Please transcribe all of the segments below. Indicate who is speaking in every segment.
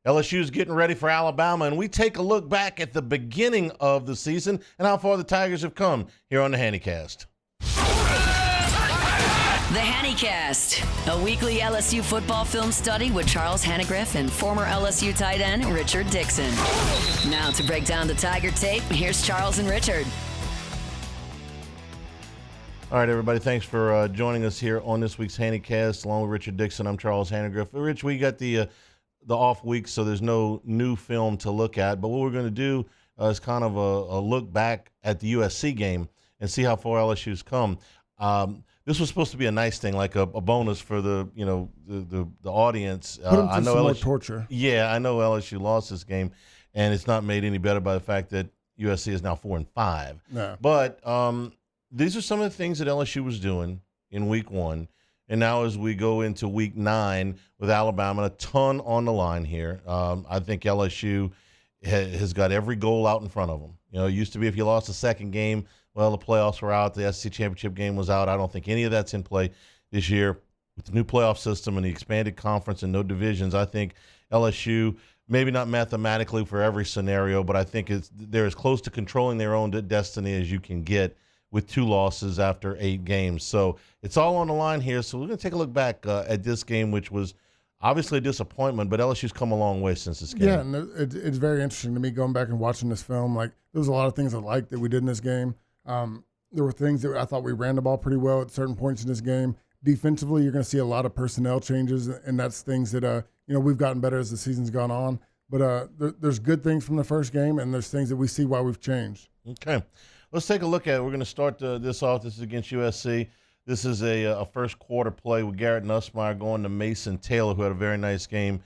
Speaker 1: LSU's getting ready for Alabama, and we take a look back at the beginning of the season and how far the Tigers have come here on the Handycast.
Speaker 2: The Handycast, a weekly LSU football film study with Charles Hanagriff and former LSU tight end Richard Dickson. Now to break down the Tiger tape, here's Charles and Richard.
Speaker 1: All right, everybody, thanks for joining us here on this week's Handycast. Along with Richard Dickson, I'm Charles Hanagriff. Rich, we got the off week, so there's no new film to look at. But what we're going to do is kind of a look back at the USC game and see how far LSU's come. This was supposed to be a nice thing, like a bonus for the audience.
Speaker 3: Put them
Speaker 1: I know
Speaker 3: some more
Speaker 1: LSU,
Speaker 3: torture.
Speaker 1: Yeah, I know LSU lost this game, and it's not made any better by the fact that USC is now 4-5.
Speaker 3: No.
Speaker 1: But these are some of the things that LSU was doing in week 1. And now as we go into week 9 with Alabama, a ton on the line here. I think LSU has got every goal out in front of them. You know, it used to be if you lost the second game, well, the playoffs were out, the SEC championship game was out. I don't think any of that's in play this year. With the new playoff system and the expanded conference and no divisions, I think LSU, maybe not mathematically for every scenario, but I think they're as close to controlling their own destiny as you can get with 2 losses after 8 games. So it's all on the line here. So we're going to take a look back at this game, which was obviously a disappointment, but LSU's come a long way since this game.
Speaker 3: Yeah, and it's very interesting to me going back and watching this film. Like, there was a lot of things I liked that we did in this game. There were things that I thought we ran the ball pretty well at certain points in this game. Defensively, you're going to see a lot of personnel changes, and that's things that we've gotten better as the season's gone on. But there's good things from the first game, and there's things that we see why we've changed.
Speaker 1: Okay. Let's take a look at it. We're going to start this off. This is against USC. This is a first quarter play with Garrett Nussmeier going to Mason Taylor, who had a very nice game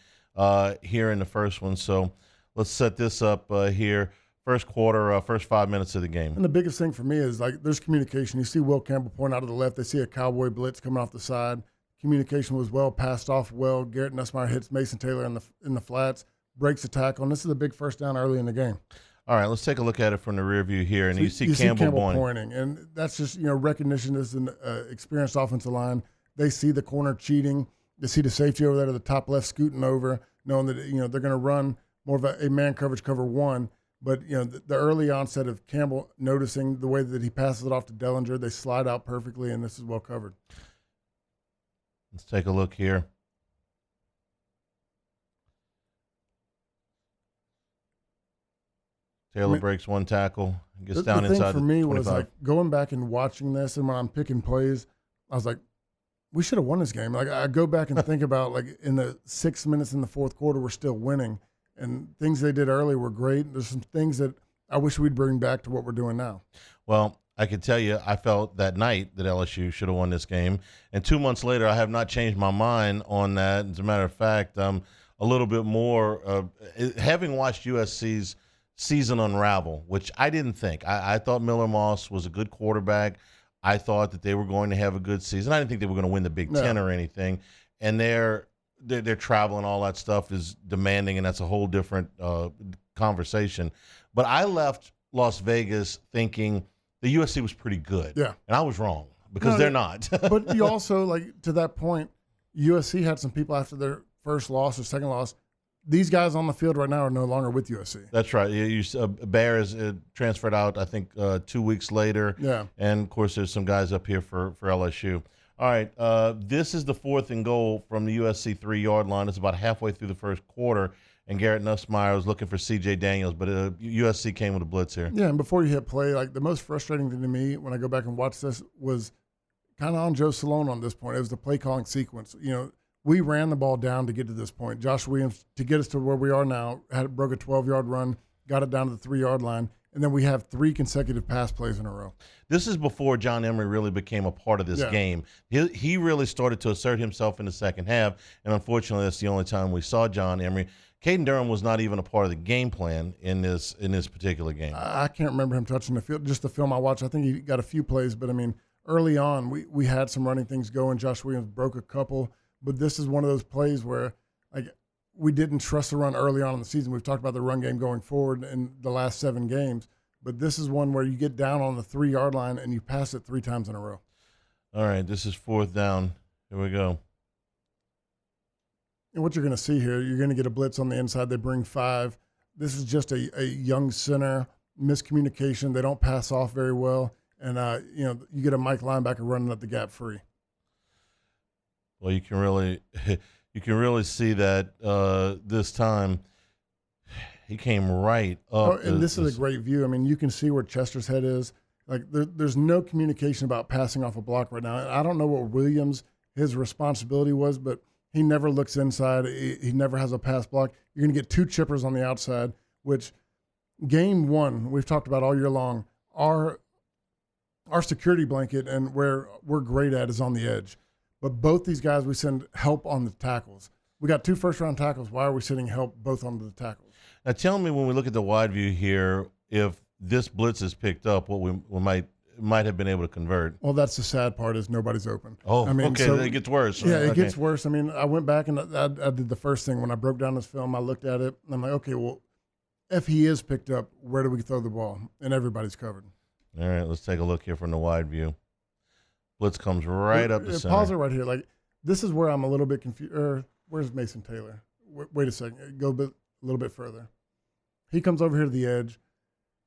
Speaker 1: here in the first one. So let's set this up here. First quarter, first 5 minutes of the game.
Speaker 3: And the biggest thing for me is, like, there's communication. You see Will Campbell point out to the left. They see a cowboy blitz coming off the side. Communication was well, passed off well. Garrett Nussmeier hits Mason Taylor in the flats, breaks the tackle, and this is a big first down early in the game.
Speaker 1: All right, let's take a look at it from the rear view here, and
Speaker 3: so
Speaker 1: you see Campbell
Speaker 3: pointing, and that's just recognition as an experienced offensive line. They see the corner cheating, they see the safety over there to the top left scooting over, knowing that they're going to run more of a man coverage cover 1. But the early onset of Campbell noticing the way that he passes it off to Dellinger, they slide out perfectly, and this is well covered.
Speaker 1: Let's take a look here. Taylor breaks one tackle, gets down inside the 25.
Speaker 3: The thing for me was, like, going back and watching this, and when I'm picking plays, I was like, we should have won this game. Like, I go back and think about, like, in the 6 minutes in the fourth quarter, we're still winning. And things they did early were great. There's some things that I wish we'd bring back to what we're doing now.
Speaker 1: Well, I can tell you I felt that night that LSU should have won this game. And 2 months later, I have not changed my mind on that. As a matter of fact, I'm a little bit more having watched USC's season unravel, which I didn't think. I thought Miller Moss was a good quarterback. I thought that they were going to have a good season. I didn't think they were going to win the Big Ten or anything. And their travel and all that stuff is demanding, and that's a whole different conversation. But I left Las Vegas thinking the USC was pretty good.
Speaker 3: Yeah.
Speaker 1: And I was wrong because they're not.
Speaker 3: But you also, like, to that point, USC had some people after their first loss or second loss. These guys on the field right now are no longer with USC. That's
Speaker 1: right. Bear is transferred out, I think, 2 weeks later.
Speaker 3: Yeah.
Speaker 1: And, of course, there's some guys up here for LSU. All right, this is the 4th and goal from the USC 3-yard line. It's about halfway through the first quarter, and Garrett Nussmeier was looking for C.J. Daniels, but USC came with a blitz here.
Speaker 3: Yeah, and before you hit play, like, the most frustrating thing to me when I go back and watch this was kind of on Joe Salone on this point. It was the play calling sequence. We ran the ball down to get to this point. Josh Williams, to get us to where we are now, broke a 12-yard run, got it down to the 3-yard line, and then we have 3 consecutive pass plays in a row.
Speaker 1: This is before John Emery really became a part of this game. He really started to assert himself in the second half, and unfortunately that's the only time we saw John Emery. Caden Durham was not even a part of the game plan in this particular game.
Speaker 3: I can't remember him touching the field. Just the film I watched, I think he got a few plays, but, I mean, early on we had some running things going. Josh Williams broke a couple. But this is one of those plays where, like, we didn't trust the run early on in the season. We've talked about the run game going forward in the last 7 games. But this is one where you get down on the 3-yard line and you pass it 3 times in a row.
Speaker 1: All right, this is 4th down. Here we go.
Speaker 3: And what you're going to see here, you're going to get a blitz on the inside. They bring 5. This is just a young center, miscommunication. They don't pass off very well. And, you get a Mike linebacker running up the gap free.
Speaker 1: Well, you can really see that this time he came right up.
Speaker 3: And this is a great view. I mean, you can see where Chester's head is. Like there's no communication about passing off a block right now. And I don't know what Williams, his responsibility was, but he never looks inside. He never has a pass block. You're going to get 2 chippers on the outside, which game 1, we've talked about all year long, our security blanket and where we're great at is on the edge. But both these guys, we send help on the tackles. We got 2 first-round tackles. Why are we sending help both on the tackles?
Speaker 1: Now tell me, when we look at the wide view here, if this blitz is picked up, what we might have been able to convert.
Speaker 3: Well, that's the sad part is nobody's open.
Speaker 1: Oh, I mean, okay, so it gets worse.
Speaker 3: Yeah, it gets worse. I mean, I went back and I did the first thing. When I broke down this film, I looked at it, and I'm like, okay, well, if he is picked up, where do we throw the ball? And everybody's covered.
Speaker 1: All right, let's take a look here from the wide view. Blitz comes right up the center.
Speaker 3: Pause it right here. Like, this is where I'm a little bit confused. Where's Mason Taylor? Wait a second. Go a little bit further. He comes over here to the edge.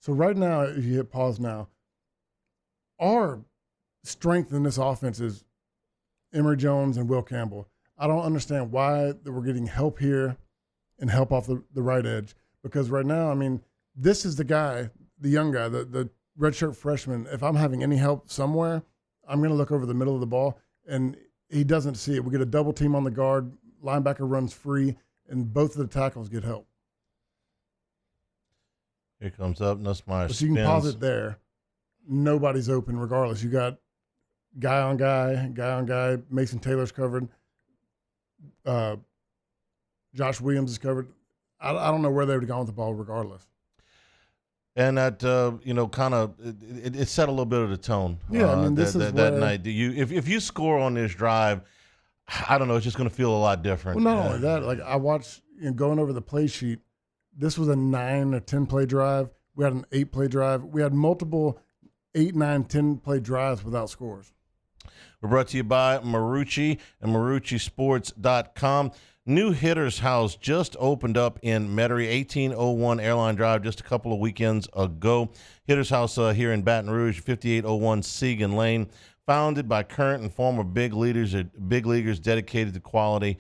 Speaker 3: So right now, if you hit pause now, our strength in this offense is Emory Jones and Will Campbell. I don't understand why we're getting help here and help off the right edge, because right now, I mean, this is the guy, the young guy, the redshirt freshman. If I'm having any help somewhere, I'm going to look over the middle of the ball, and he doesn't see it. We get a double team on the guard, linebacker runs free, and both of the tackles get help.
Speaker 1: Here comes up, Nussmeier
Speaker 3: So you can pause it there. Nobody's open regardless. You got guy on guy. Mason Taylor's covered. Josh Williams is covered. I don't know where they would have gone with the ball regardless.
Speaker 1: And that, kind of, it set a little bit of the tone.
Speaker 3: Yeah, I mean, this is
Speaker 1: that night. If you score on this drive, I don't know, it's just going to feel a lot different.
Speaker 3: Well, not only that, like I watched, going over the play sheet, this was a 9 or 10 play drive. We had an 8 play drive. We had multiple 8, 9, 10 play drives without scores.
Speaker 1: We're brought to you by Marucci and MarucciSports.com. New Hitters House just opened up in Metairie, 1801 Airline Drive, just a couple of weekends ago. Hitters House here in Baton Rouge, 5801 Segan Lane. Founded by current and former big leaguers dedicated to quality.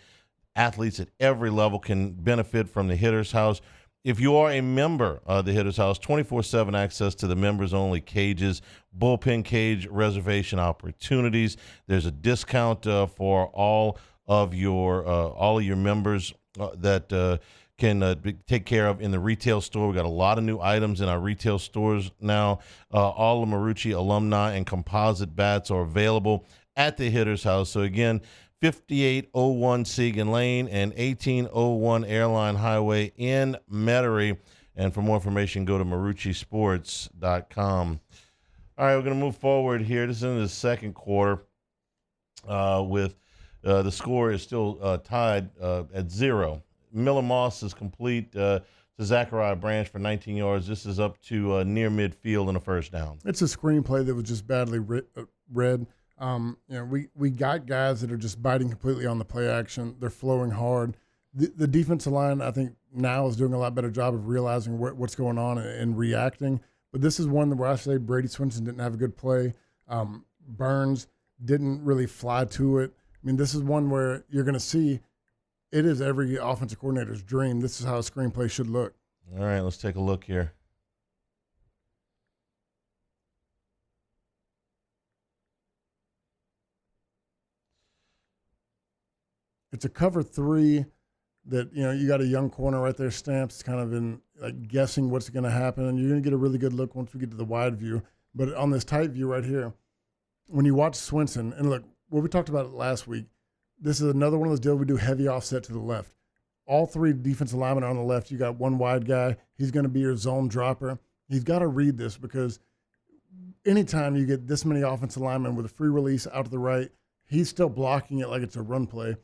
Speaker 1: Athletes at every level can benefit from the Hitters House. If you are a member of the Hitters House, 24/7 access to the members-only cages, bullpen cage reservation opportunities. There's a discount for all of your members that can take care of in the retail store. We got a lot of new items in our retail stores now. All the Marucci alumni and composite bats are available at the Hitters House. So again, 5801 Segan Lane and 1801 Airline Highway in Metairie. And for more information, go to MarucciSports.com. All right, we're going to move forward here. This is in the second quarter with the score is still tied at 0. Miller Moss is complete to Zachariah Branch for 19 yards. This is up to near midfield and a first down.
Speaker 3: It's a screenplay that was just badly read. We got guys that are just biting completely on the play action. They're flowing hard. The defensive line, I think, now is doing a lot better job of realizing what's going on and reacting. But this is one where I say Brady Swinson didn't have a good play. Burns didn't really fly to it. I mean, this is one where you're going to see it is every offensive coordinator's dream. This is how a screenplay should look.
Speaker 1: All right, let's take a look here.
Speaker 3: It's a cover 3 that, you got a young corner right there, Stamps. It's kind of in like guessing what's going to happen, and you're going to get a really good look once we get to the wide view. But on this tight view right here, when you watch Swinson, and look, what we talked about it last week, this is another one of those deals we do heavy offset to the left. All 3 defensive linemen are on the left. You got one wide guy. He's going to be your zone dropper. He's got to read this because anytime you get this many offensive linemen with a free release out to the right, he's still blocking it like it's a run play.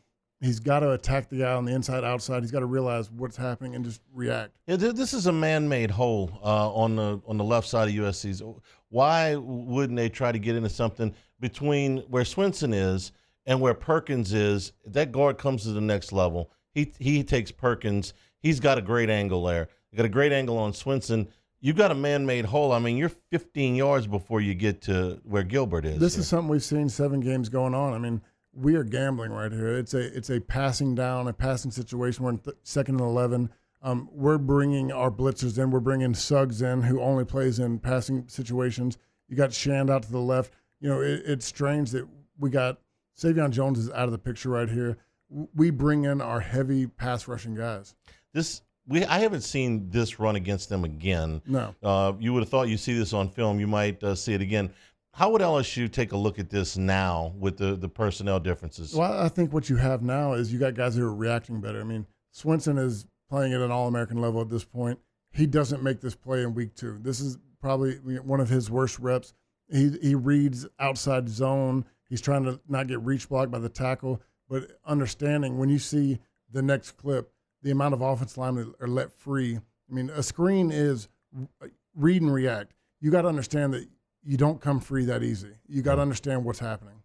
Speaker 3: He's got to attack the guy on the inside, outside. He's got to realize what's happening and just react.
Speaker 1: Yeah, this is a man-made hole on the left side of USC's. Why wouldn't they try to get into something between where Swinson is and where Perkins is? That guard comes to the next level. He takes Perkins. He's got a great angle there. You got a great angle on Swinson. You've got a man-made hole. I mean, you're 15 yards before you get to where Gilbert is.
Speaker 3: This is something we've seen 7 games going on. I mean, we are gambling right here. It's a passing down, a passing situation. We're in second and 11. We're bringing our blitzers in. We're bringing Suggs in, who only plays in passing situations. You got Shand out to the left. You know, it's strange that we got Savion Jones is out of the picture right here. We bring in our heavy pass rushing guys.
Speaker 1: I haven't seen this run against them again.
Speaker 3: No.
Speaker 1: You would have thought you see this on film. You might see it again. How would LSU take a look at this now with the personnel differences?
Speaker 3: Well, I think what you have now is you got guys who are reacting better. I mean, Swinson is playing at an All-American level at this point. He doesn't make this play in week 2. This is probably one of his worst reps. He reads outside zone. He's trying to not get reach blocked by the tackle, but understanding when you see the next clip, the amount of offensive linemen are let free. I mean, a screen is read and react. You got to understand that you don't come free that easy. You got to understand what's happening.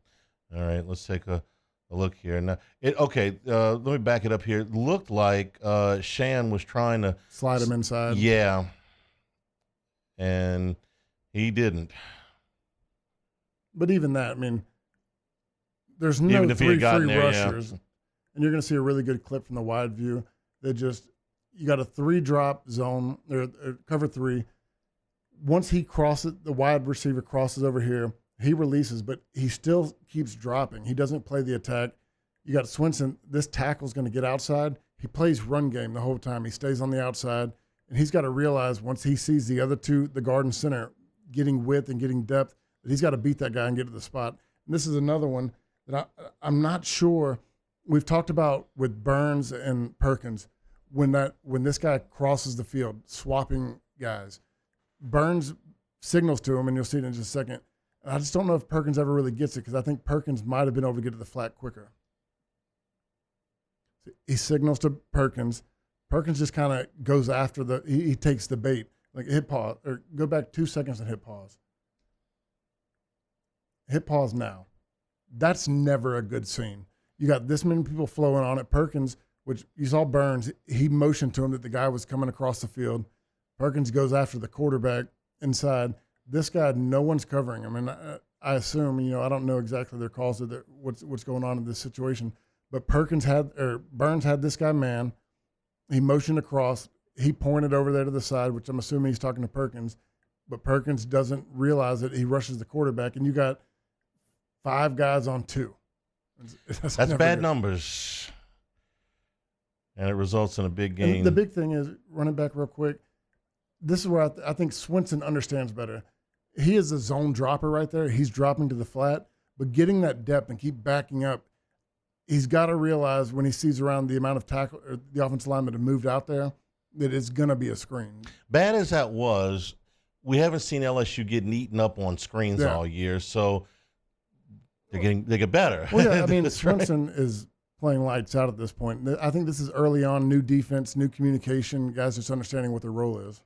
Speaker 1: All right, let's take a look here. Now, let me back it up here. It looked like Shan was trying to
Speaker 3: slide him inside.
Speaker 1: Yeah, and he didn't.
Speaker 3: But even that, I mean, there's no 3 free rushers. And you're going to see a really good clip from the wide view. You got a 3-drop zone, or cover 3. Once he crosses, the wide receiver crosses over here, he releases, but he still keeps dropping. He doesn't play the attack. You got Swinson. This tackle's going to get outside. He plays run game the whole time. He stays on the outside, and he's got to realize once he sees the other 2, the guard and center, getting width and getting depth, that he's got to beat that guy and get to the spot. And this is another one that I'm not sure. We've talked about with Burns and Perkins when this guy crosses the field, swapping guys. Burns signals to him, and you'll see it in just a second. And I just don't know if Perkins ever really gets it because I think Perkins might have been able to get to the flat quicker. He signals to Perkins. Perkins just kind of goes after he takes the bait, like hit pause, or go back 2 seconds and hit pause. Hit pause now. That's never a good scene. You got this many people flowing on it. Perkins, which you saw Burns, he motioned to him that the guy was coming across the field. Perkins goes after the quarterback inside. This guy, no one's covering him. And I assume, I don't know exactly their calls of what's going on in this situation. But Burns had this guy man. He motioned across. He pointed over there to the side, which I'm assuming he's talking to Perkins. But Perkins doesn't realize that he rushes the quarterback. And you got 5 guys on 2. That's
Speaker 1: bad
Speaker 3: good.
Speaker 1: numbers. And it results in a big game.
Speaker 3: And the big thing is, running back real quick, this is where I think Swinson understands better. He is a zone dropper right there. He's dropping to the flat, but getting that depth and keep backing up, he's got to realize when he sees around the amount of tackle or the offensive linemen have moved out there that it's going to be a screen.
Speaker 1: Bad as that was, we haven't seen LSU getting eaten up on screens all year, so they get better.
Speaker 3: Well, yeah, I mean, Swinson is playing lights out at this point. I think this is early on, new defense, new communication, guys just understanding what their role is.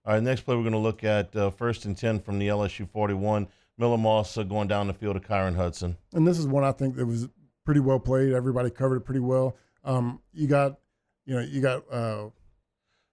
Speaker 1: All right, next play we're going to look at 1st and 10 from the LSU 41. Miller Moss going down the field to Kyron Hudson.
Speaker 3: And this is one I think that was pretty well played. Everybody covered it pretty well. You got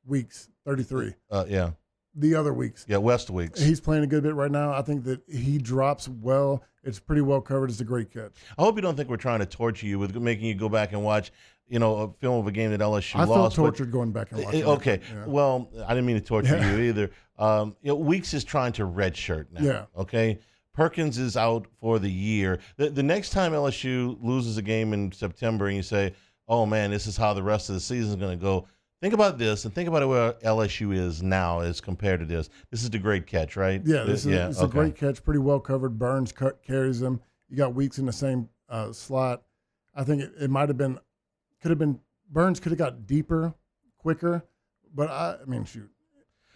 Speaker 3: Weeks, 33.
Speaker 1: Yeah.
Speaker 3: The other Weeks.
Speaker 1: Yeah, West Weeks.
Speaker 3: He's playing a good bit right now. I think that he drops well. It's pretty well covered. It's a great catch.
Speaker 1: I hope you don't think we're trying to torture you with making you go back and watch, a film of a game that LSU lost.
Speaker 3: I felt tortured going back and watching.
Speaker 1: Okay.
Speaker 3: Yeah.
Speaker 1: Well, I didn't mean to torture you either. Weeks is trying to redshirt now.
Speaker 3: Yeah.
Speaker 1: Okay. Perkins is out for the year. The next time LSU loses a game in September and you say, oh, man, this is how the rest of the season is going to go, think about this and think about where LSU is now as compared to this. This is the great catch, right?
Speaker 3: Yeah, it's a great catch, pretty well covered. Burns carries him. You got Weeks in the same slot. I think it might have been, Burns could have got deeper, quicker, but I mean, shoot,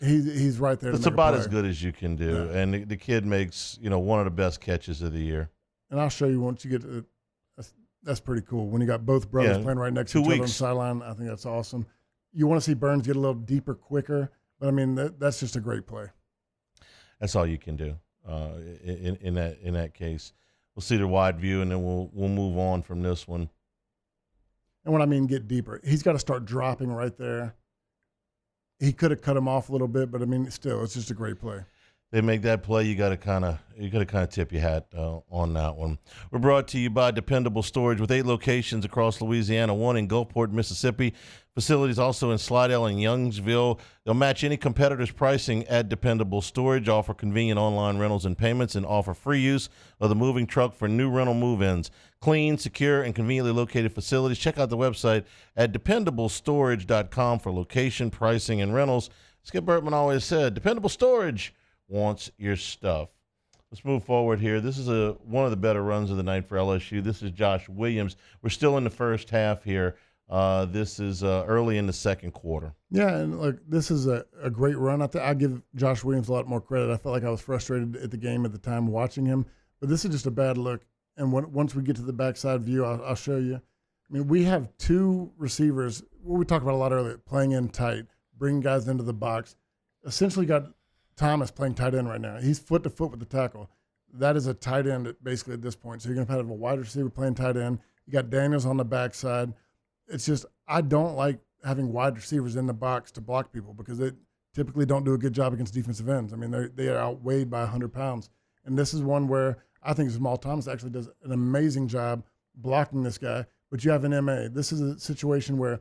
Speaker 3: he's right there.
Speaker 1: It's about as good as you can do, and the kid makes one of the best catches of the year.
Speaker 3: And I'll show you once you get to that's pretty cool. When you got both brothers playing right next to each other on the sideline, I think that's awesome. You want to see Burns get a little deeper, quicker, but I mean that's just a great play.
Speaker 1: That's all you can do in that case. We'll see the wide view, and then we'll move on from this one.
Speaker 3: And when I mean get deeper, he's got to start dropping right there. He could have cut him off a little bit, but I mean, still, it's just a great play.
Speaker 1: They make that play, you got to kind of tip your hat on that one. We're brought to you by Dependable Storage with 8 locations across Louisiana, 1 in Gulfport, Mississippi. Facilities also in Slidell and Youngsville. They'll match any competitor's pricing at Dependable Storage, offer convenient online rentals and payments, and offer free use of the moving truck for new rental move-ins. Clean, secure, and conveniently located facilities. Check out the website at dependablestorage.com for location, pricing, and rentals. Skip Bertman always said, Dependable Storage wants your stuff. Let's move forward here. This is one of the better runs of the night for LSU. This is Josh Williams. We're still in the first half here. This is early in the second quarter.
Speaker 3: Yeah, and look, this is a great run. I give Josh Williams a lot more credit. I felt like I was frustrated at the game at the time watching him, but this is just a bad look. And once we get to the backside view, I'll show you. I mean, we have 2 receivers, what we talked about a lot earlier, playing in tight, bringing guys into the box. Essentially got Thomas playing tight end right now. He's foot to foot with the tackle. That is a tight end basically at this point. So you're going to have a wide receiver playing tight end. You got Daniels on the backside. It's just I don't like having wide receivers in the box to block people because they typically don't do a good job against defensive ends. I mean, they are outweighed by 100 pounds. And this is one where I think Jamal Thomas actually does an amazing job blocking this guy. But you have an MA. This is a situation where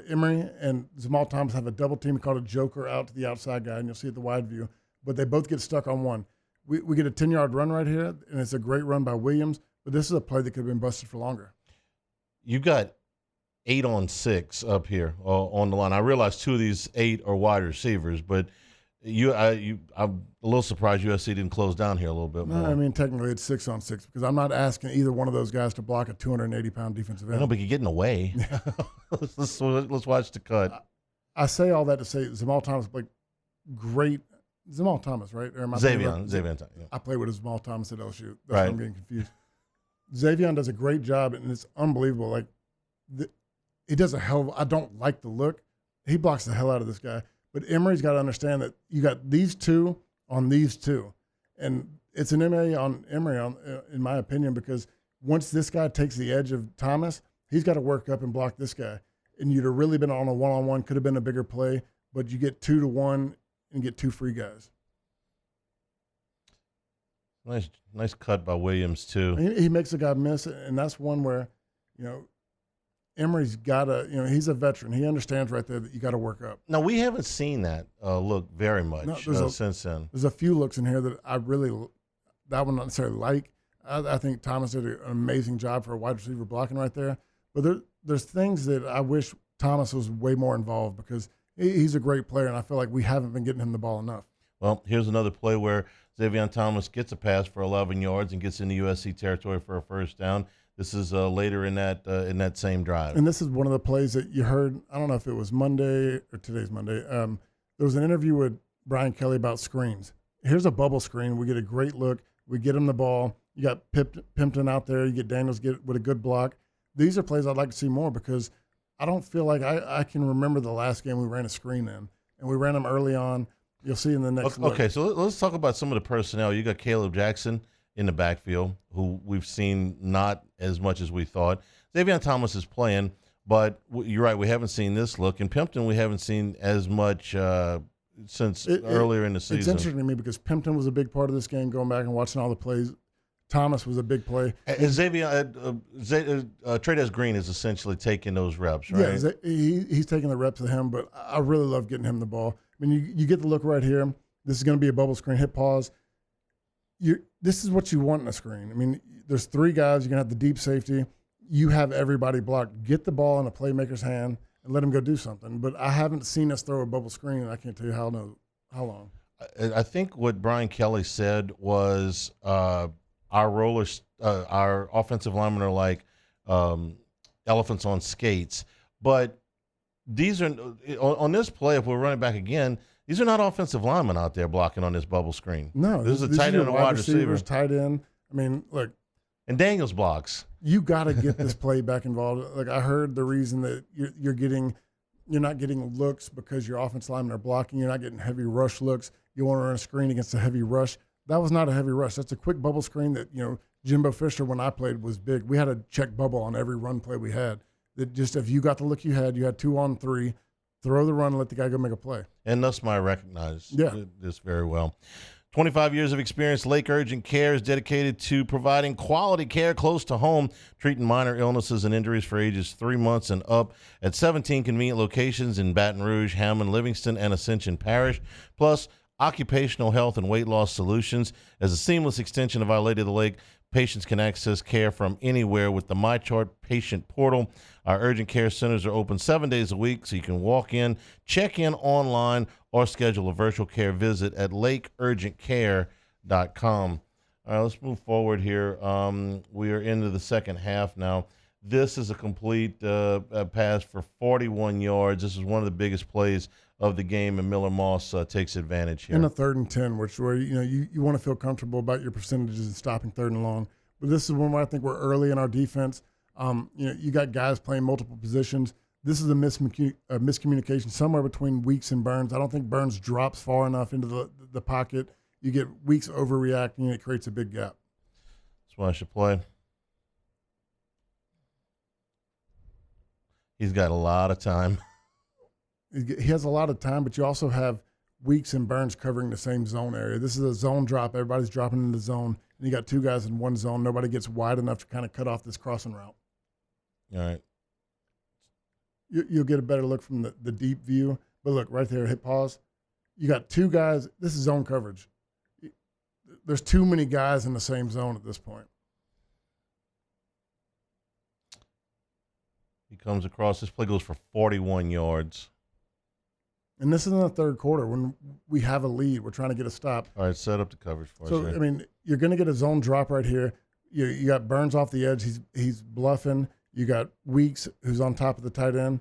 Speaker 3: Emery and Jamal Thomas have a double team called a joker out to the outside guy, and you'll see it the wide view. But they both get stuck on one. We get a 10-yard run right here, and it's a great run by Williams. But this is a play that could have been busted for longer.
Speaker 1: You got 8 on 6 up here on the line. I realize 2 of these 8 are wide receivers, but I'm a little surprised USC didn't close down here a little bit more.
Speaker 3: No, I mean, technically it's 6 on 6 because I'm not asking either one of those guys to block a 280-pound defensive end.
Speaker 1: No, but you're getting away. let's watch the cut.
Speaker 3: I say all that to say Jamal Thomas, like great Jamal Thomas, right? Or am I
Speaker 1: Xavier. Yeah.
Speaker 3: I played with Jamal Thomas at LSU. That's
Speaker 1: right.
Speaker 3: why I'm getting confused. Xavier does a great job, and it's unbelievable. Like he does a hell of. I don't like the look. He blocks the hell out of this guy. But Emery's got to understand that you got these 2 on these 2. And it's an MA on Emery, in my opinion, because once this guy takes the edge of Thomas, he's got to work up and block this guy. And you'd have really been on a one-on-one, could have been a bigger play, but you get 2 to 1 and get 2 free guys.
Speaker 1: Nice cut by Williams, too.
Speaker 3: He makes a guy miss, and that's one where, Emery's got to, he's a veteran. He understands right there that you got to work up.
Speaker 1: No, we haven't seen that look very much since then.
Speaker 3: There's a few looks in here that I really, that one not necessarily like. I think Thomas did an amazing job for a wide receiver blocking right there. But there's things that I wish Thomas was way more involved because he's a great player, and I feel like we haven't been getting him the ball enough.
Speaker 1: Well, here's another play where Xavier Thomas gets a pass for 11 yards and gets into USC territory for a first down. This is later in that same drive.
Speaker 3: And this is one of the plays that you heard, I don't know if it was Monday or today's Monday. There was an interview with Brian Kelly about screens. Here's a bubble screen. We get a great look. We get him the ball. You got Pimpton out there. You get Daniels with a good block. These are plays I'd like to see more because I don't feel like I can remember the last game we ran a screen in. And we ran them early on. You'll see in the next look.
Speaker 1: Okay, so let's talk about some of the personnel. You got Caleb Jackson in the backfield, who we've seen not as much as we thought. Xavier Thomas is playing, but you're right, we haven't seen this look. And Pimpton, we haven't seen as much since earlier in the season.
Speaker 3: It's interesting to me because Pimpton was a big part of this game, going back and watching all the plays. Thomas was a big play.
Speaker 1: And Xavier, Trades Green is essentially taking those reps, right?
Speaker 3: Yeah, he's taking the reps of him, but I really love getting him the ball. I mean, you get the look right here. This is going to be a bubble screen. Hit pause. This is what you want in a screen. I mean, there's 3 guys. You're going to have the deep safety. You have everybody blocked. Get the ball in a playmaker's hand and let him go do something. But I haven't seen us throw a bubble screen, and I can't tell you how long.
Speaker 1: I think what Brian Kelly said was our offensive linemen are like elephants on skates. But these are on this play, if we're running back again, these are not offensive linemen out there blocking on this bubble screen.
Speaker 3: No,
Speaker 1: this is a tight end and a wide receiver.
Speaker 3: Tight end. I mean, look.
Speaker 1: And Daniels blocks.
Speaker 3: You got to get this play back involved. Like I heard the reason that you're not getting looks because your offensive linemen are blocking. You're not getting heavy rush looks. You want to run a screen against a heavy rush. That was not a heavy rush. That's a quick bubble screen that, Jimbo Fisher, when I played, was big. We had a check bubble on every run play we had. that just if you got the look you had 2-on-3, throw the run and let the guy go make a play.
Speaker 1: And Nussmeier recognized
Speaker 3: Yeah.
Speaker 1: this very well. 25 years of experience, Lake Urgent Care is dedicated to providing quality care close to home, treating minor illnesses and injuries for ages 3 months and up at 17 convenient locations in Baton Rouge, Hammond, Livingston, and Ascension Parish, plus occupational health and weight loss solutions. As a seamless extension of Our Lady of the Lake, patients can access care from anywhere with the MyChart patient portal. Our urgent care centers are open 7 days a week, so you can walk in, check in online, or schedule a virtual care visit at lakeurgentcare.com. All right, let's move forward here. We are into the second half now. This is a complete pass for 41 yards. This is one of the biggest plays of the game, and Miller Moss takes advantage here.
Speaker 3: In a 3rd and 10, which where you want to feel comfortable about your percentages and stopping 3rd and long. But this is one where I think we're early in our defense. You got guys playing multiple positions. This is a miscommunication somewhere between Weeks and Burns. I don't think Burns drops far enough into the pocket. You get Weeks overreacting, and it creates a big gap.
Speaker 1: That's why I should play. He's got a lot of time.
Speaker 3: He has a lot of time, but you also have Weeks and Burns covering the same zone area. This is a zone drop. Everybody's dropping in the zone, and you got 2 guys in one zone. Nobody gets wide enough to kind of cut off this crossing route.
Speaker 1: All right.
Speaker 3: You'll get a better look from the deep view. But look, right there, hit pause. You got 2 guys. This is zone coverage. There's too many guys in the same zone at this point.
Speaker 1: He comes across. This play goes for 41 yards.
Speaker 3: And this is in the 3rd quarter when we have a lead. We're trying to get a stop.
Speaker 1: All right, set up the coverage for us.
Speaker 3: So,
Speaker 1: Right?
Speaker 3: I mean, you're going to get a zone drop right here. You got Burns off the edge. He's bluffing. You got Weeks, who's on top of the tight end.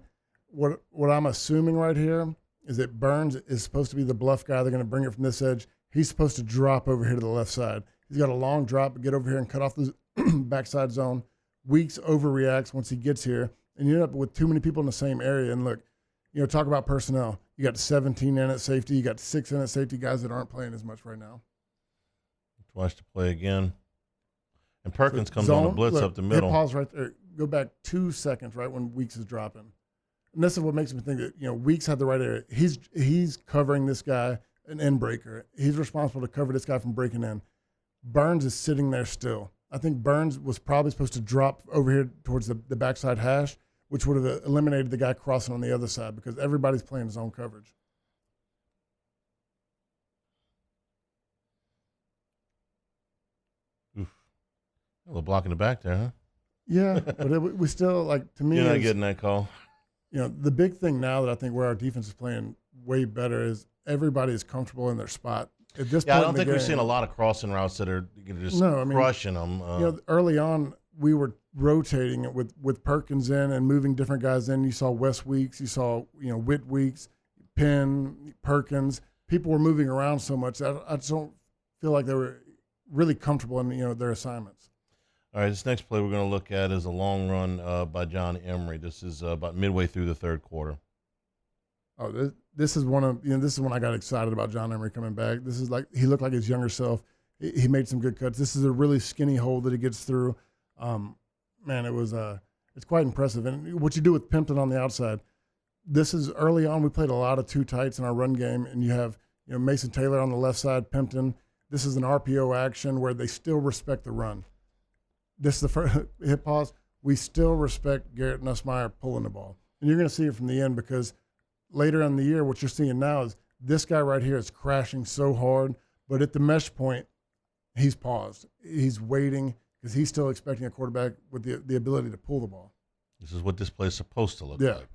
Speaker 3: What I'm assuming right here is that Burns is supposed to be the bluff guy. They're going to bring it from this edge. He's supposed to drop over here to the left side. He's got a long drop, but get over here and cut off the backside zone. Weeks overreacts once he gets here, and you end up with too many people in the same area. And look, talk about personnel. You got 17 in at safety. You got 6 in at safety, guys that aren't playing as much right now.
Speaker 1: Let's watch the play again. And Perkins
Speaker 3: So
Speaker 1: comes
Speaker 3: zone,
Speaker 1: on a blitz
Speaker 3: look,
Speaker 1: up the middle.
Speaker 3: Hit pause right there. Go back 2 seconds, right when Weeks is dropping. And this is what makes me think that Weeks had the right area. He's covering this guy, an end breaker. He's responsible to cover this guy from breaking in. Burns is sitting there still. I think Burns was probably supposed to drop over here towards the backside hash, which would have eliminated the guy crossing on the other side because everybody's playing zone coverage.
Speaker 1: Oof. A little block in the back there, huh?
Speaker 3: Yeah, but we still, to me,
Speaker 1: You're not getting that call.
Speaker 3: The big thing now that I think where our defense is playing way better is everybody is comfortable in their spot. At this point
Speaker 1: I don't
Speaker 3: in the
Speaker 1: think we're
Speaker 3: game,
Speaker 1: seeing a lot of crossing routes that are just
Speaker 3: No, I mean,
Speaker 1: crushing them.
Speaker 3: early on, we were rotating it with Perkins in and moving different guys in. You saw Wes Weeks, you saw Whit Weeks, Penn, Perkins. People were moving around so much that I just don't feel like they were really comfortable in their assignments.
Speaker 1: All right, this next play we're going to look at is a long run by John Emery. This is about midway through the 3rd quarter.
Speaker 3: Oh, this is one of this is when I got excited about John Emery coming back. This is he looked like his younger self. He made some good cuts. This is a really skinny hole that he gets through. Man, it's quite impressive. And what you do with Pimpton on the outside, this is early on. We played a lot of 2 tights in our run game, and you have Mason Taylor on the left side, Pimpton. This is an RPO action where they still respect the run. This is the first hit pause. We still respect Garrett Nussmeier pulling the ball. And you're going to see it from the end because later in the year, what you're seeing now is this guy right here is crashing so hard, but at the mesh point, he's paused. He's waiting because he's still expecting a quarterback with the ability to pull the ball.
Speaker 1: This is what this play is supposed to look
Speaker 3: Yeah.
Speaker 1: like.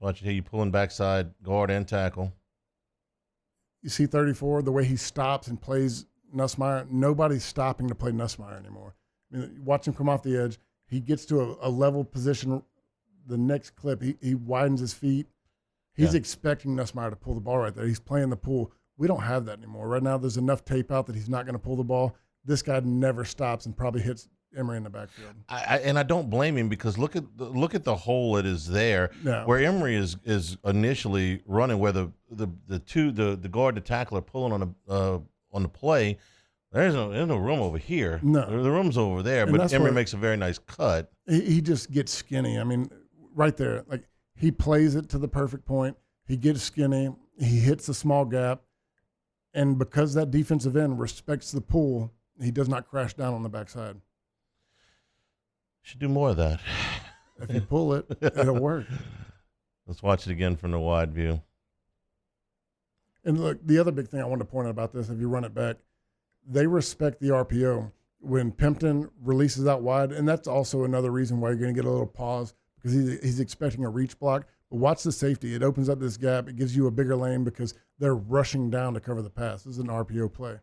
Speaker 1: So watch it here. You pulling backside guard and tackle.
Speaker 3: You see 34, the way he stops and plays Nussmeier. Nobody's stopping to play Nussmeier anymore. I mean, watch him come off the edge. He gets to a level position. The next clip, he widens his feet. He's expecting Nussmeier to pull the ball right there. He's playing the pull. We don't have that anymore. Right now, there's enough tape out that he's not going to pull the ball. This guy never stops and probably hits Emery in the backfield.
Speaker 1: And I don't blame him because look at the hole that is there where Emery is initially running, where the guard, the tackle are pulling on the play. There's no room over here.
Speaker 3: No.
Speaker 1: The room's over there,
Speaker 3: And
Speaker 1: but
Speaker 3: that's
Speaker 1: Emory
Speaker 3: where-
Speaker 1: makes a very nice cut.
Speaker 3: He just gets skinny. I mean, right there, like he plays it to the perfect point. He gets skinny. He hits the small gap. And because that defensive end respects the pool, he does not crash down on the backside.
Speaker 1: Should do more of that.
Speaker 3: If you pull it, it'll work.
Speaker 1: Let's watch it again from the wide view.
Speaker 3: And look, the other big thing I wanted to point out about this, if you run it back, they respect the RPO. When Pimpton releases out wide, and that's also another reason why you're going to get a little pause because he's expecting a reach block. But watch the safety. It opens up this gap. It gives you a bigger lane because they're rushing down to cover the pass. This is an RPO play.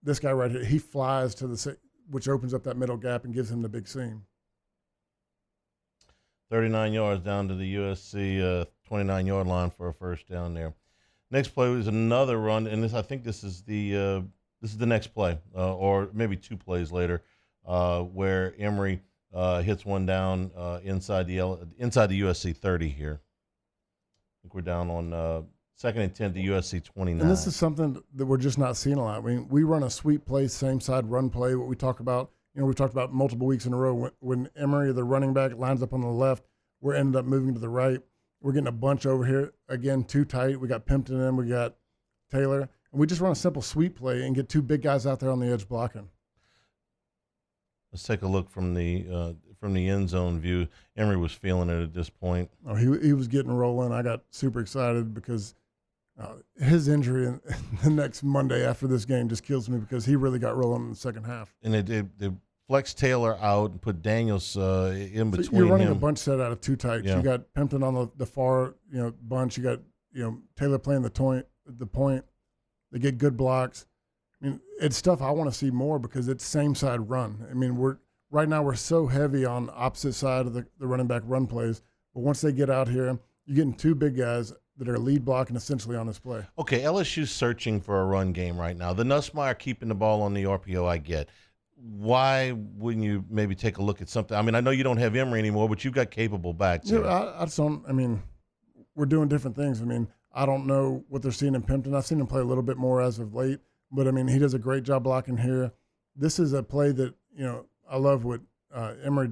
Speaker 3: This guy right here, he flies to which opens up that middle gap and gives him the big seam.
Speaker 1: 39 yards down to the USC 29-yard line for a first down there. Next play was another run, and I think this is the next play, or maybe two plays later, where Emory hits one down inside the USC 30 here. I think we're down on second and 10 to USC 29.
Speaker 3: And this is something that we're just not seeing a lot. I mean, we run a sweep play, same side run play. What we talk about, we've talked about multiple weeks in a row. When Emory, the running back, lines up on the left, we're ended up moving to the right. We're getting a bunch over here. Again, too tight. We got Pimpton in. We got Taylor. And we just run a simple sweep play and get two big guys out there on the edge blocking.
Speaker 1: Let's take a look from the end zone view. Emory was feeling it at this point.
Speaker 3: Oh, he was getting rolling. I got super excited because his injury in the next Monday after this game just kills me because he really got rolling in the second half.
Speaker 1: And they flexed Taylor out and put Daniels in between.
Speaker 3: So you're running
Speaker 1: him.
Speaker 3: a bunch set out of two tights.
Speaker 1: Yeah.
Speaker 3: You got Pimpton on the far bunch. You got Taylor playing the point. They get good blocks. I mean, it's stuff I want to see more because it's same side run. I mean, right now we're so heavy on opposite side of the running back run plays. But once they get out here, you're getting two big guys that are lead blocking essentially on this play.
Speaker 1: Okay, LSU's searching for a run game right now. The Nussmeier keeping the ball on the RPO, I get. Why wouldn't you maybe take a look at something? I mean, I know you don't have Emory anymore, but you've got capable backs.
Speaker 3: I just don't. I mean, we're doing different things. I mean, I don't know what they're seeing in Pimpton. I've seen him play a little bit more as of late, but I mean, he does a great job blocking here. This is a play that I love what John Emory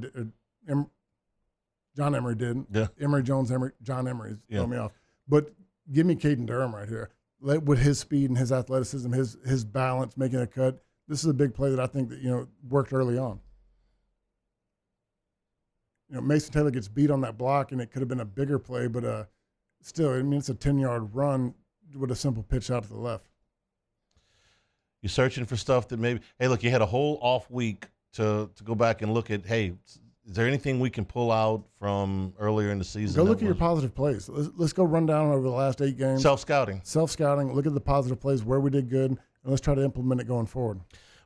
Speaker 3: did.
Speaker 1: Yeah.
Speaker 3: Emory Jones, John Emory throw me off. But give me Caden Durham right here. With his speed and his athleticism, his balance, making a cut. This is a big play that I think that worked early on. Mason Taylor gets beat on that block, and it could have been a bigger play, but still, I mean, it's a 10-yard run with a simple pitch out to the left.
Speaker 1: You're searching for stuff that maybe, hey, look, you had a whole off week to go back and look at, hey, is there anything we can pull out from earlier in the season?
Speaker 3: Go look at your positive plays. Let's go run down over the last 8 games.
Speaker 1: Self-scouting.
Speaker 3: Self-scouting. Look at the positive plays, where we did good, and let's try to implement it going forward.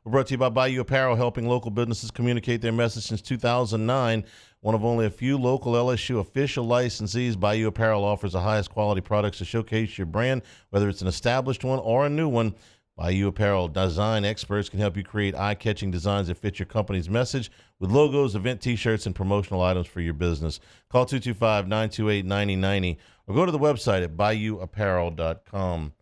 Speaker 1: We're brought to you by Bayou Apparel, helping local businesses communicate their message since 2009. One of only a few local LSU official licensees, Bayou Apparel offers the highest quality products to showcase your brand, whether it's an established one or a new one. Bayou Apparel design experts can help you create eye-catching designs that fit your company's message with logos, event T-shirts, and promotional items for your business. Call 225-928-9090 or go to the website at bayouapparel.com.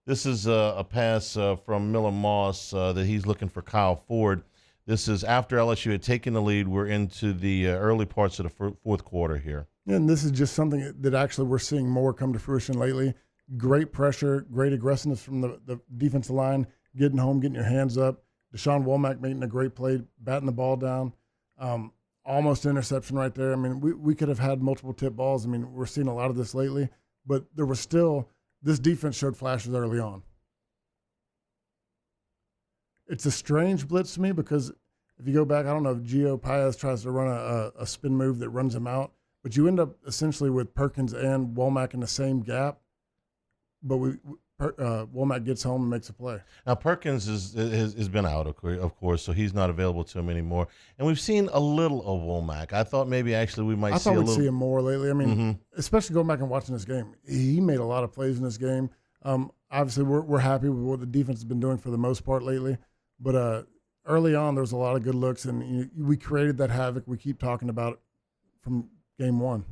Speaker 1: This is a pass from Miller Moss that he's looking for Kyle Ford. This is after LSU had taken the lead. We're into the early parts of the fourth quarter here.
Speaker 3: And this is just something that actually we're seeing more come to fruition lately. Great pressure, great aggressiveness from the defensive line, getting home, getting your hands up. Deshaun Womack making a great play, batting the ball down. Almost interception right there. I mean, we could have had multiple tip balls. I mean, we're seeing a lot of this lately. But there was still – this defense showed flashes early on. It's a strange blitz to me because if you go back, I don't know if Gio Paez tries to run a spin move that runs him out, but you end up essentially with Perkins and Womack in the same gap. But Womack gets home and makes a play.
Speaker 1: Now, Perkins has been out, of course, so he's not available to him anymore. And we've seen a little of Womack. I thought maybe actually we might see a little. I thought we'd
Speaker 3: see him more lately. I mean, especially going back and watching this game. He made a lot of plays in this game. Obviously, we're happy with what the defense has been doing for the most part lately. But early on, there was a lot of good looks, and we created that havoc we keep talking about from game one.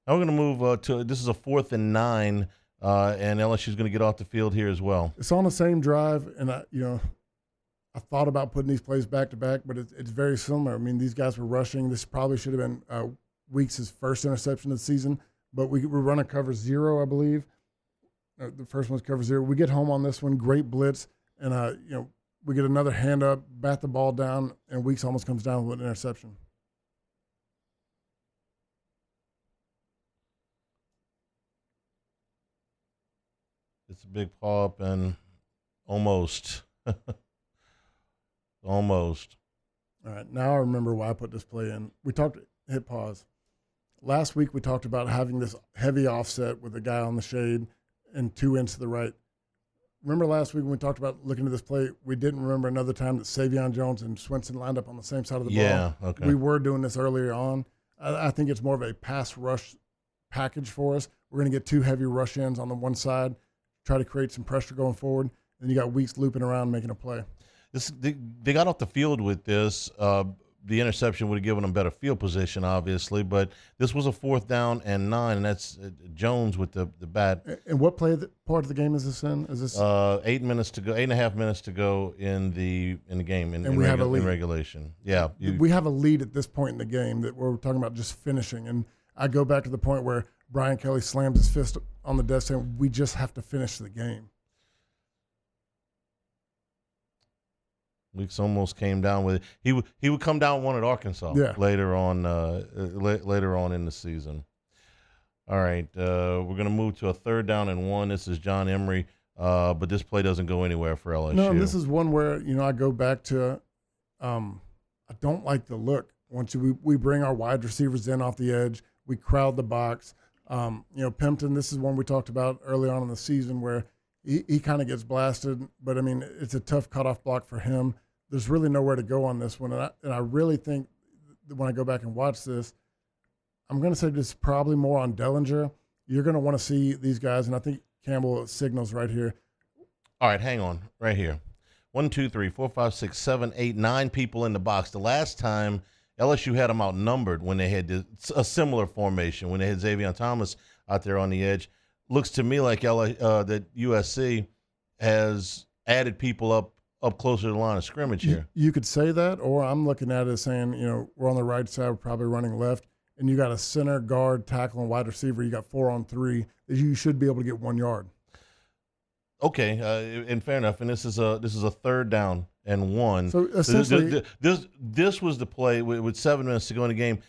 Speaker 1: Now we're going to move to – this is a 4th and 9 and LSU's going to get off the field here as well.
Speaker 3: It's on the same drive, and I thought about putting these plays back to back, but it's very similar. I mean, these guys were rushing. This probably should have been Weeks' first interception of the season, but we run a cover 0, I believe. The first one's cover 0. We get home on this one, great blitz, and we get another hand up, bat the ball down, and Weeks almost comes down with an interception.
Speaker 1: It's a big paw up and almost. Almost.
Speaker 3: All right, now I remember why I put this play in. Hit pause. Last week we talked about having this heavy offset with a guy on the shade and 2 ends to the right. Remember last week when we talked about looking at this play, we didn't remember another time that Savion Jones and Swinson lined up on the same side of the ball.
Speaker 1: Yeah, okay.
Speaker 3: We were doing this earlier on. I think it's more of a pass rush package for us. We're going to get 2 heavy rush ends on the one side, try to create some pressure going forward, and you got Weeks looping around making a play.
Speaker 1: They got off the field with this. The interception would have given them better field position, obviously, but this was a 4th down and 9, and that's Jones with the bat.
Speaker 3: And what part of the game is this in? Is this
Speaker 1: 8 minutes to go, 8.5 minutes to go in the game in regulation. Yeah,
Speaker 3: we have a lead at this point in the game that we're talking about just finishing. And I go back to the point where Brian Kelly slams his fist on the desk saying, "We just have to finish the game."
Speaker 1: Weeks almost came down with it. He would come down one at Arkansas later on in the season. All right, we're going to move to a 3rd down and 1. This is John Emery, but this play doesn't go anywhere for LSU.
Speaker 3: No, this is one where I go back to I don't like the look. Once we bring our wide receivers in off the edge, we crowd the box. Pimpton, this is one we talked about early on in the season where he kind of gets blasted, but I mean it's a tough cutoff block for him. There's really nowhere to go on this one. And I really think that when I go back and watch this, I'm going to say this is probably more on Dellinger. You're going to want to see these guys, and I think Campbell signals right here.
Speaker 1: All right, hang on. Right here. 1, 2, 3, 4, 5, 6, 7, 8, 9 people in the box. The last time LSU had them outnumbered when they had a similar formation, when they had Xavier Thomas out there on the edge. Looks to me like that USC has added people up closer to the line of scrimmage here.
Speaker 3: You could say that, or I'm looking at it as saying, we're on the right side, we're probably running left, and you got a center, guard, tackle, and wide receiver. You got 4 on 3. You should be able to get 1 yard.
Speaker 1: Okay, and fair enough. And this is a 3rd down and 1.
Speaker 3: So essentially,
Speaker 1: this was the play with 7 minutes to go in the game.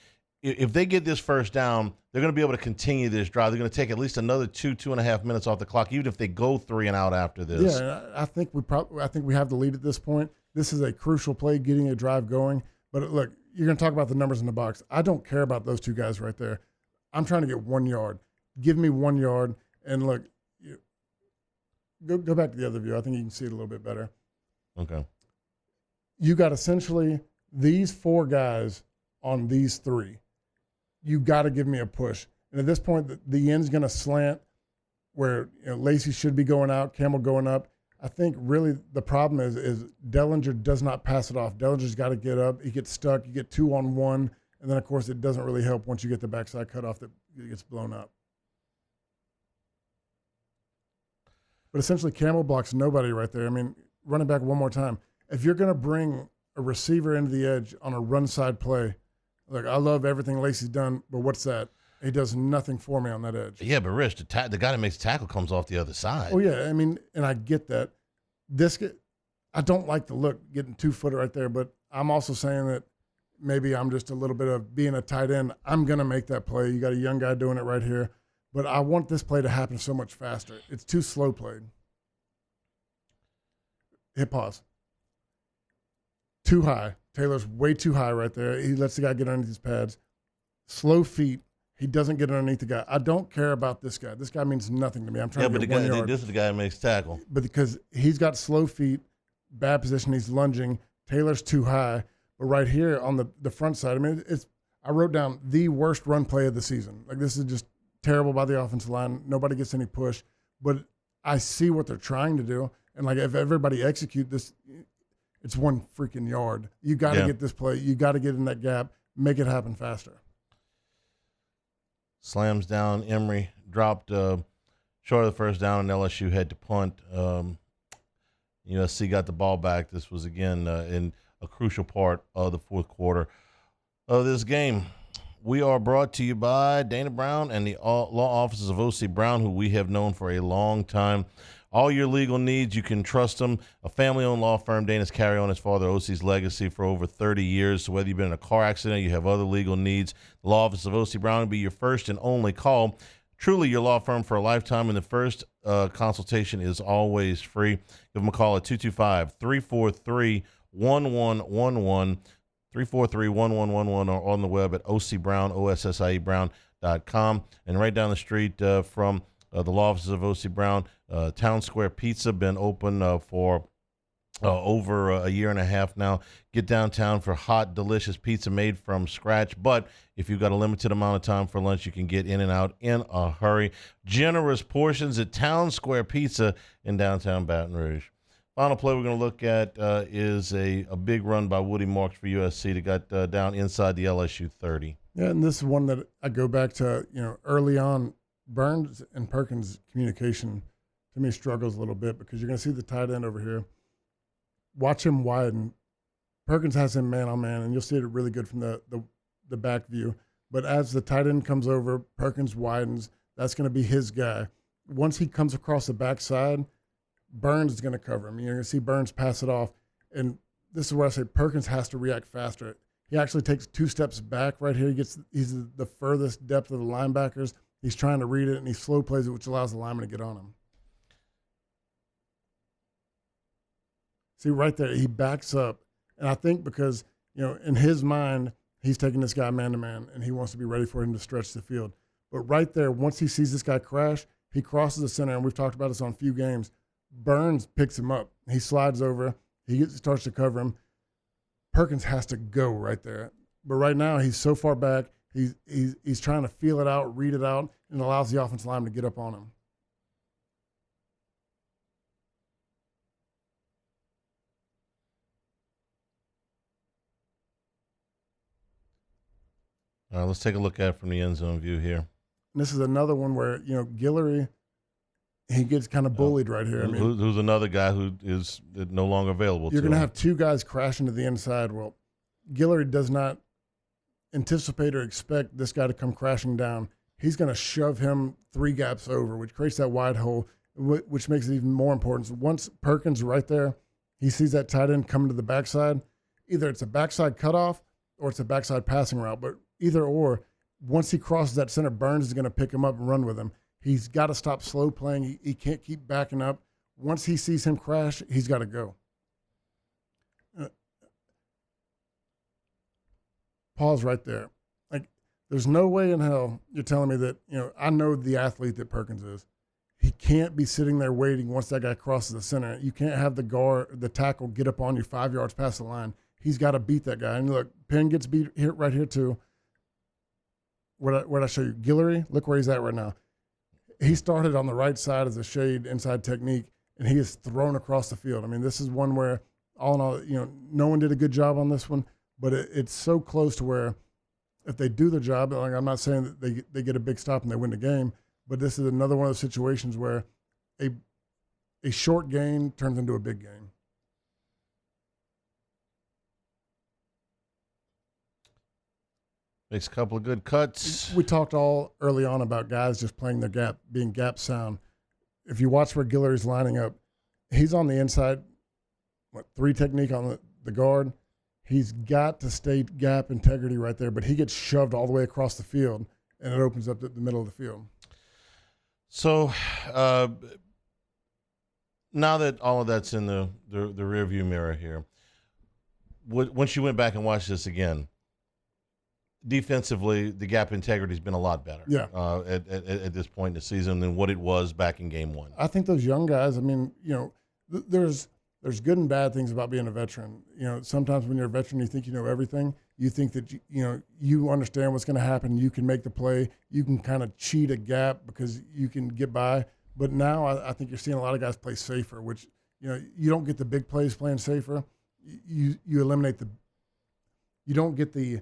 Speaker 1: If they get this 1st down, they're going to be able to continue this drive. They're going to take at least another 2.5 minutes off the clock, even if they go 3 and out after this.
Speaker 3: Yeah, I think we have the lead at this point. This is a crucial play, getting a drive going. But look, you're going to talk about the numbers in the box. I don't care about those 2 guys right there. I'm trying to get 1 yard. Give me 1 yard. And look, go back to the other view. I think you can see it a little bit better.
Speaker 1: Okay.
Speaker 3: You got essentially these 4 guys on these 3. You got to give me a push. And at this point, the end's going to slant where Lacey should be going out, Campbell going up. I think really the problem is Dellinger does not pass it off. Dellinger's got to get up. He gets stuck. You get 2 on 1. And then, of course, it doesn't really help once you get the backside cut off that it gets blown up. But essentially, Campbell blocks nobody right there. I mean, running back one more time. If you're going to bring a receiver into the edge on a run side play, look, I love everything Lacey's done, but what's that? He does nothing for me on that edge.
Speaker 1: Yeah, but Rich, the guy that makes the tackle comes off the other side.
Speaker 3: Oh, yeah. I mean, and I get that. I don't like the look, getting 2-footer right there, but I'm also saying that maybe I'm just a little bit of being a tight end. I'm going to make that play. You got a young guy doing it right here, but I want this play to happen so much faster. It's too slow played. Hit pause. Too high. Taylor's way too high right there. He lets the guy get underneath his pads. Slow feet. He doesn't get underneath the guy. I don't care about this guy. This guy means nothing to me. I'm trying to get 1 yard.
Speaker 1: This is the guy that makes tackle.
Speaker 3: But because he's got slow feet, bad position, he's lunging. Taylor's too high. But right here on the front side, I mean, I wrote down the worst run play of the season. Like, this is just terrible by the offensive line. Nobody gets any push. But I see what they're trying to do. And, like, if everybody execute this, it's 1 freaking yard. You got to get this play. You got to get in that gap, make it happen faster.
Speaker 1: Slams down. Emery dropped short of the first down, and LSU had to punt. USC got the ball back. This was, again, in a crucial part of the fourth quarter of this game. We are brought to you by Dana Brown and the law offices of O.C. Brown, who we have known for a long time. All your legal needs, you can trust them. A family-owned law firm. Dana's carried on his father O.C.'s legacy for over 30 years. So whether you've been in a car accident, you have other legal needs, the law office of O.C. Brown will be your first and only call. Truly your law firm for a lifetime, and the first consultation is always free. Give them a call at 225-343-1111, 343-1111, or on the web at OCBrown, OSSIEBrown.com. And right down the street from the law offices of O.C. Brown, Town Square Pizza, been open for over a year and a half now. Get downtown for hot, delicious pizza made from scratch. But if you've got a limited amount of time for lunch, you can get in and out in a hurry. Generous portions at Town Square Pizza in downtown Baton Rouge. Final play we're going to look at is a big run by Woody Marks for USC that got down inside the LSU 30.
Speaker 3: Yeah, and this is one that I go back to, early on, Burns and Perkins' communication to me struggles a little bit, because you're going to see the tight end over here. Watch him widen. Perkins has him man-on-man, and you'll see it really good from the back view. But as the tight end comes over, Perkins widens. That's going to be his guy. Once he comes across the backside, Burns is going to cover him. You're going to see Burns pass it off. And this is where I say Perkins has to react faster. He actually takes 2 steps back right here. He's the furthest depth of the linebackers. He's trying to read it, and he slow plays it, which allows the lineman to get on him. See, right there, he backs up. And I think because, in his mind, he's taking this guy man-to-man, and he wants to be ready for him to stretch the field. But right there, once he sees this guy crash, he crosses the center, and we've talked about this on a few games. Burns picks him up. He slides over. He starts to cover him. Perkins has to go right there. But right now, he's so far back, he's trying to feel it out, read it out, and allows the offensive lineman to get up on him.
Speaker 1: All right, let's take a look at it from the end zone view here.
Speaker 3: And this is another one where, Guillory, he gets kind of bullied right here.
Speaker 1: Who's another guy who is no longer available.
Speaker 3: You're going to have 2 guys crashing to the inside. Well, Guillory does not anticipate or expect this guy to come crashing down. He's going to shove him 3 gaps over, which creates that wide hole, which makes it even more important. So once Perkins right there, he sees that tight end coming to the backside, either it's a backside cutoff or it's a backside passing route. But either or, once he crosses that center, Burns is going to pick him up and run with him. He's got to stop slow playing. He can't keep backing up. Once he sees him crash, he's got to go. Pause right there. Like, there's no way in hell you're telling me that, I know the athlete that Perkins is. He can't be sitting there waiting once that guy crosses the center. You can't have the tackle get up on you 5 yards past the line. He's got to beat that guy. And look, Penn gets beat here, right here too. Where'd I show you? Guillory, look where he's at right now. He started on the right side as a shade inside technique, and he is thrown across the field. I mean, this is one where, all in all, no one did a good job on this one, but it's so close to where if they do the job, like, I'm not saying that they get a big stop and they win the game, but this is another one of those situations where a short gain turns into a big gain.
Speaker 1: Makes a couple of good cuts.
Speaker 3: We talked all early on about guys just playing their gap, being gap sound. If you watch where Guillory's lining up, he's on the inside, 3 technique on the guard. He's got to stay gap integrity right there, but he gets shoved all the way across the field, and it opens up the middle of the field.
Speaker 1: So now that all of that's in the rearview mirror here, once you went back and watched this again, defensively, the gap integrity has been a lot better at this point in the season than what it was back in game 1.
Speaker 3: I think those young guys, there's good and bad things about being a veteran. Sometimes when you're a veteran, you think you know everything. You think that, you understand what's going to happen. You can make the play. You can kind of cheat a gap because you can get by. But now I think you're seeing a lot of guys play safer, which, you don't get the big plays playing safer. You eliminate you don't get the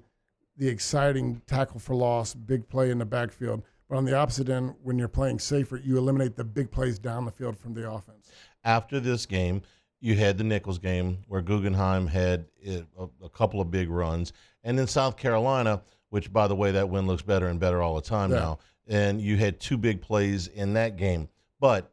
Speaker 3: exciting tackle for loss, big play in the backfield. But on the opposite end, when you're playing safer, you eliminate the big plays down the field from the offense.
Speaker 1: After this game, you had the Nichols game where Guggenheim had a couple of big runs. And then South Carolina, which, by the way, that win looks better and better all the time now. And you had 2 big plays in that game. But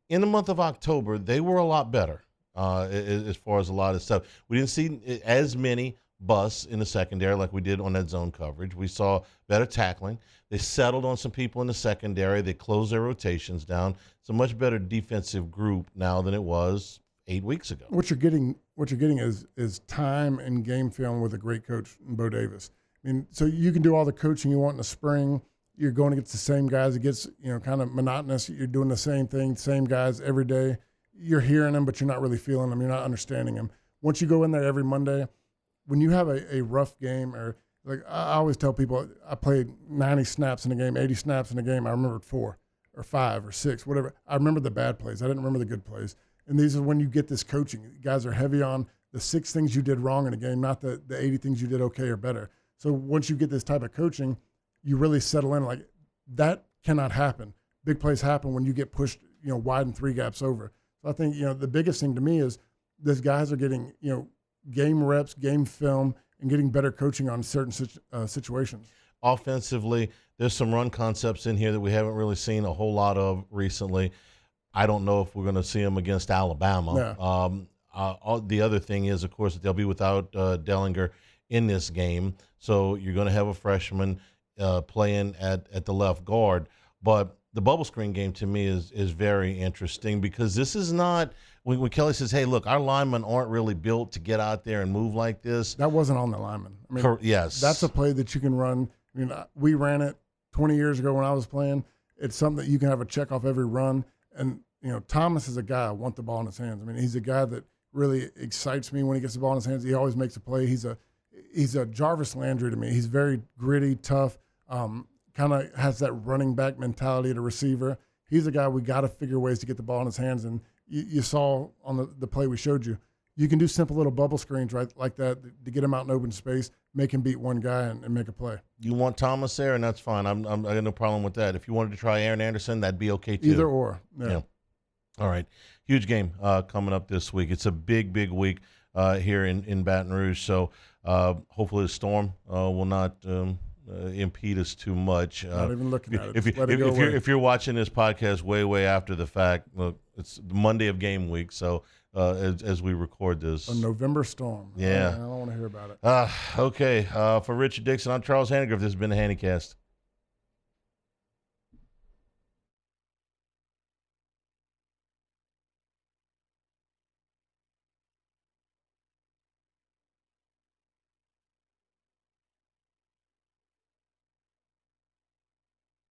Speaker 1: in the month of October, they were a lot better as far as a lot of stuff. We didn't see as many busts in the secondary like we did on that zone coverage. We saw better tackling. They settled on some people in the secondary. They closed their rotations down. It's a much better defensive group now than it was 8 weeks ago.
Speaker 3: What you're getting is time and game film with a great coach in Bo Davis. I mean, so you can do all the coaching you want in the spring. You're going against the same guys. It gets, kind of monotonous. You're doing the same thing, same guys every day. You're hearing them, but you're not really feeling them. You're not understanding them. Once you go in there every Monday, when you have a rough game, or like I always tell people, I played 90 snaps in a game, 80 snaps in a game. I remembered 4 or 5 or 6, whatever. I remember the bad plays. I didn't remember the good plays. And these are when you get this coaching. Guys are heavy on the 6 things you did wrong in a game, not the 80 things you did okay or better. So once you get this type of coaching, you really settle in. Like, that cannot happen. Big plays happen when you get pushed, wide and 3 gaps over. So I think, the biggest thing to me is these guys are getting, game reps, game film, and getting better coaching on certain situations.
Speaker 1: Offensively, there's some run concepts in here that we haven't really seen a whole lot of recently. I don't know if we're going to see them against Alabama. Yeah. The other thing is, of course, that they'll be without Dellinger in this game. So you're going to have a freshman playing at the left guard. But the bubble screen game to me is very interesting, because this is not when Kelly says, hey, look, our linemen aren't really built to get out there and move like this.
Speaker 3: That wasn't on the linemen. I mean,
Speaker 1: yes.
Speaker 3: That's a play that you can run. I mean, we ran it 20 years ago when I was playing. It's something that you can have a check off every run. And, Thomas is a guy I want the ball in his hands. I mean, he's a guy that really excites me when he gets the ball in his hands. He always makes a play. He's a Jarvis Landry to me. He's very gritty, tough, kind of has that running back mentality at a receiver. He's a guy we got to figure ways to get the ball in his hands. And you saw on the play we showed you, you can do simple little bubble screens right like that to get him out in open space, make him beat one guy and make a play.
Speaker 1: You want Thomas there, and that's fine. I got no problem with that. If you wanted to try Aaron Anderson, that'd be okay too.
Speaker 3: Either or. Yeah.
Speaker 1: All right. Huge game coming up this week. It's a big, big week here in Baton Rouge. So hopefully the storm will not impede us too much.
Speaker 3: Not even looking at it.
Speaker 1: If you're watching this podcast way after the fact, look, it's the Monday of game week. So as we record this,
Speaker 3: a November storm.
Speaker 1: Yeah,
Speaker 3: I don't want to hear about it.
Speaker 1: Okay. For Richard Dickson, I'm Charles Hanagriff. This has been the Handycast.